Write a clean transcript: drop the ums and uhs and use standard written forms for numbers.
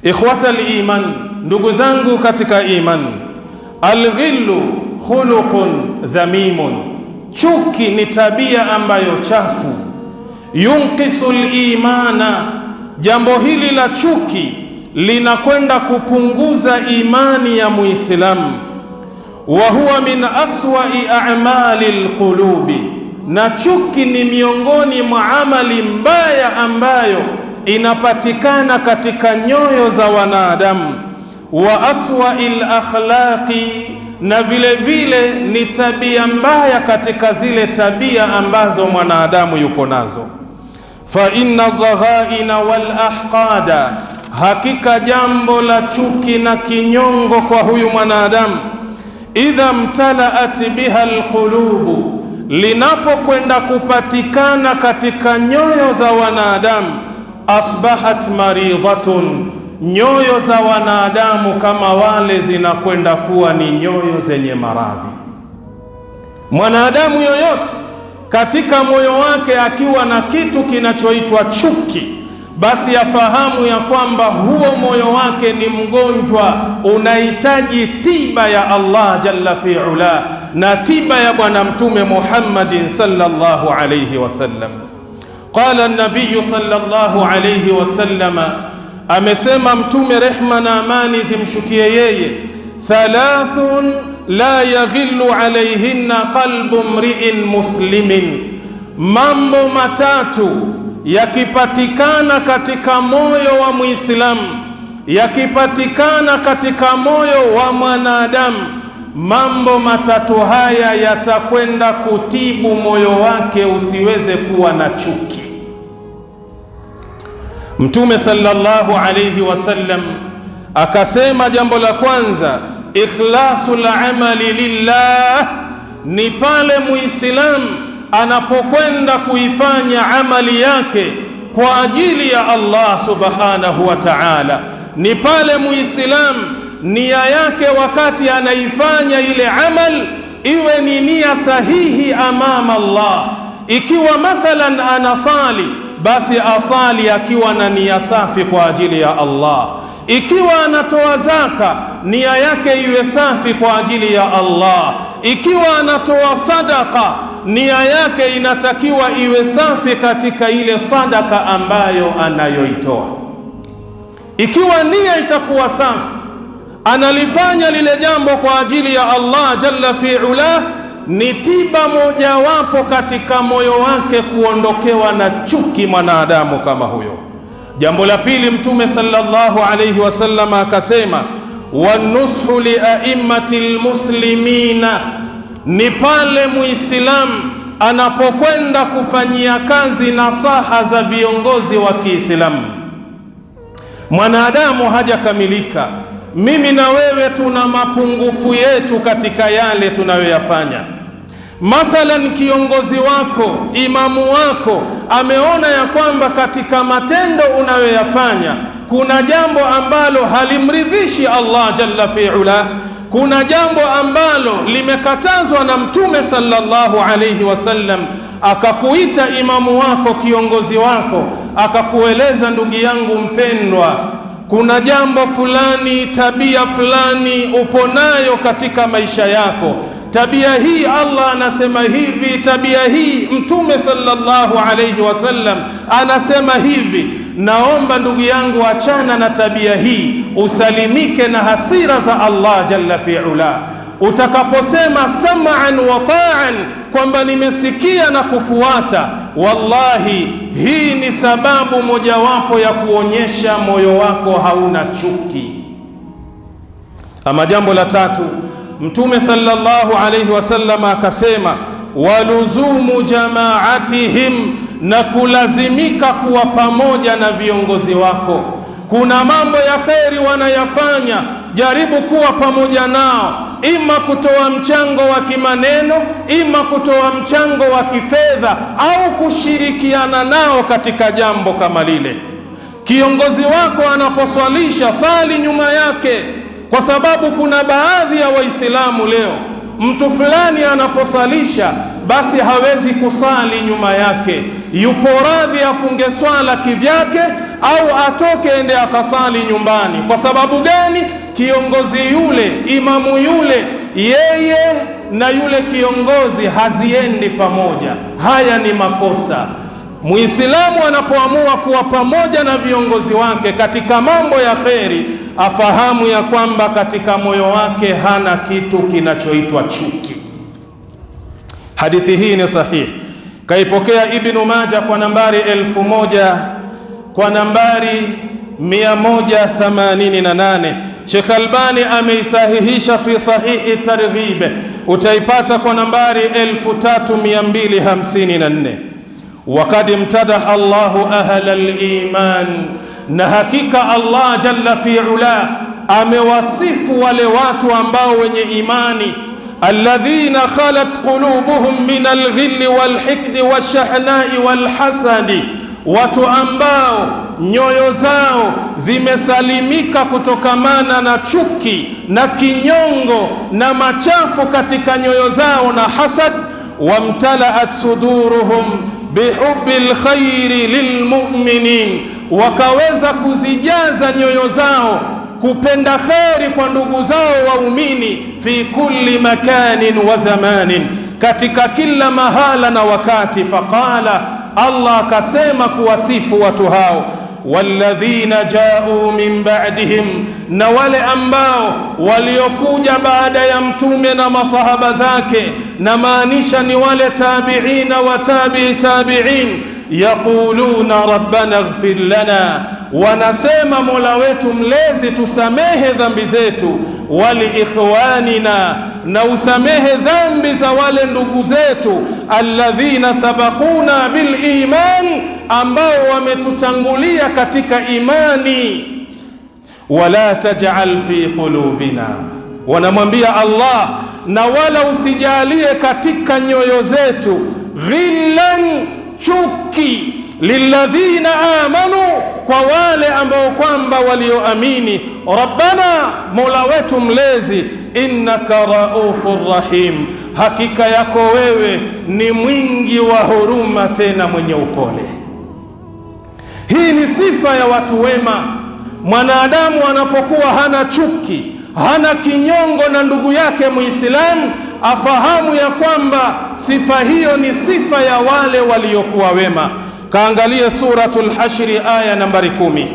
Ikhwatal iman, ndugu zangu katika iman, alghillu khuluqun dhamimun, chuki ni tabia ambayo chafu. Yunqisul imana, jambo hili la chuki linakwenda kupunguza imani ya Muislamu. Wa huwa min aswa'i a'mali alqulubi, na chuki ni miongoni mwa amali mbaya ambayo inapatikana katika nyoyo za wanadamu. Wa aswa'il akhlaqi, na vile vile ni tabia mbaya katika zile tabia ambazo mwanadamu yupo nazo. Fa inna dhaghaina wal ahqada, hakika jambo la chuki na kinyongo kwa huyu mwanadamu, idha mtalaat biha alqulubu, linapokwenda kupatikana katika nyoyo za wanadamu, asbahat maridhatun, nyoyo za wanadamu kama wale zinakwenda kuwa ni nyoyo zenye maradhi. Mwanadamu yoyote katika moyo wake akiwa na kitu kinachoitwa chuki, basi afahamu ya kwamba huo moyo wake ni mgonjwa, unahitaji tiba ya Allah jalla fi'ala na tiba ya Bwana Mtume Muhammadin sallallahu alayhi wasallam. Qala an-nabiy sallallahu alayhi wasallam, amesema Mtume, rehma na amani zimshukie yeye, thalathun la yaghillu alayhinna qalbu mri'in muslimin, mambo matatu yakipatikana katika moyo wa Muislamu, yakipatikana katika moyo wa mwanadamu, mambo matatu haya yatakwenda kutibu moyo wake usiweze kuwa na chuki. Mtume sallallahu alayhi wasallam akasema, jambo la kwanza, ikhlasul amali lillah, ni pale Muislamu anapokwenda kuifanya amali yake kwa ajili ya Allah subhanahu wa ta'ala. Ni pale Muislamu nia yake wakati anaifanya ile amal iwe ni nia sahihi amama Allah. Ikiwa mathalan anasali, basi asali akiwa na nia safi kwa ajili ya Allah. Ikiwa anatoa zaka, nia yake iwe safi kwa ajili ya Allah. Ikiwa anatoa sadaka, nia yake inatakiwa iwe safi katika ile sadaka ambayo anayoitoa. Ikiwa nia itakuwa safi, analifanya lile jambo kwa ajili ya Allah jalla fi'ala, ni tiba mojawapo katika moyo wake kuondokewa na chuki mwanadamu kama huyo. Jambo la pili, Mtume sallallahu alayhi wasallam akasema, wanushu li a'immatil muslimina, ni pale Muislamu anapokwenda kufanyia kazi nasaha za viongozi wa Kiislamu. Mwanadamu hajakamilika. Mimi na wewe tuna mapungufu yetu katika yale tunayoyafanya. Mathalan, kiongozi wako, imamu wako ameona ya kwamba katika matendo unayoyafanya kuna jambo ambalo halimridhishi Allah jalla fi'ala, kuna jambo ambalo limekatazwa na Mtume sallallahu alayhi wasallam, akakuita imamu wako, kiongozi wako, akakueleza, ndugu yangu mpendwa, kuna jambo fulani, tabia fulani upo nayo katika maisha yako, tabia hii Allah anasema hivi, tabia hii Mtume sallallahu alayhi wasallam anasema hivi. Naomba ndugu yangu, achana na tabia hii, usalimike na hasira za Allah jalla fi'ala. Utakaposema sam'an wa ta'an, kwamba nimesikia na kufuata, wallahi hii ni sababu mojawapo ya kuonyesha moyo wako hauna chuki. Ama jambo la tatu, Mtume sallallahu alayhi wasallam akasema, waluzumu jama'atihim, na kulazimika kuwa pamoja na viongozi wako. Kuna mambo ya kheri wanayafanya, jaribu kuwa pamoja nao, ima kutoa mchango wa kimaneno, ima kutoa mchango wa kifedha, au kushirikiana nao katika jambo kama lile. Kiongozi wako anaposwalisha, sali nyuma yake, kwa sababu kuna baadhi ya Waislamu leo, mtu fulani anaposalisha basi hawezi kusali nyuma yake, yupo radhi afunge swala kivyake, au atoke ende akasali nyumbani. Kwa sababu gani? Kiongozi yule, imamu yule, yeye na yule kiongozi haziendi pamoja. Haya ni makosa. Muislamu anapoamua kuwa pamoja na viongozi wake katika mambo ya kheri, afahamu ya kwamba katika moyo wake hana kitu kinachoitwa chuki. Hadithi hii ni sahihi, kaipokea Ibn Majah kwa nambari 1188. Sheikh Albani ameisahihisha fi sahihi targhib, utaipata kwa nambari 3254. Waqad imtadaha Allahu ahla al-iman, na hakika Allah jalla fi ula amewasifu wale watu ambao wenye imani, alladhina khalat qulubuhum min al-ghilli wal-hikdi wash-shahnai wal-hasadi, watu ambao nyoyo zao zimesalimika kutokamana na chuki na kinyongo na machafu katika nyoyo zao na hasad. Wamtalaat suduruhum bihubbil khairi lilmu'minin, wakaweza kuzijaza nyoyo zao kupenda kheri kwa ndugu zao waumini, fi kulli makanin wa zamanin, katika kila mahala na wakati. Faqala, Allah akasema kuwasifu watu hao, walladhina jau min ba'dihim, na wale ambao waliokuja baada ya mtume na masahaba zake, na maanisha ni wale tabi'ina wa tabi'i tabi'in, yaquluna rabbana ighfir lana, wanasema Mola wetu mlezi tusamehe dhambi zetu, wali ikhwanina, na usamehe dhambi za wale ndugu zetu, alladhina sabaquna bil iman, ambao wametutangulia katika imani, wala taj'al fi qulubina, wanamwambia Allah, na wala usijalie katika nyoyo zetu, ghillan, chuki, lilladhina amanu, kwa wale ambao kwamba walioamini, rabbana, Mola wetu mlezi, innaka raufur rahim, hakika yako wewe ni mwingi wa huruma tena mwenye upole. Hii ni sifa ya watu wema. Mwanadamu anapokuwa hana chuki, hana kinyongo na ndugu yake Muislamu, afahamu ya kwamba sifa hiyo ni sifa ya wale waliokuwa wema. Kaangalie Suratul Hashri aya nambari 10.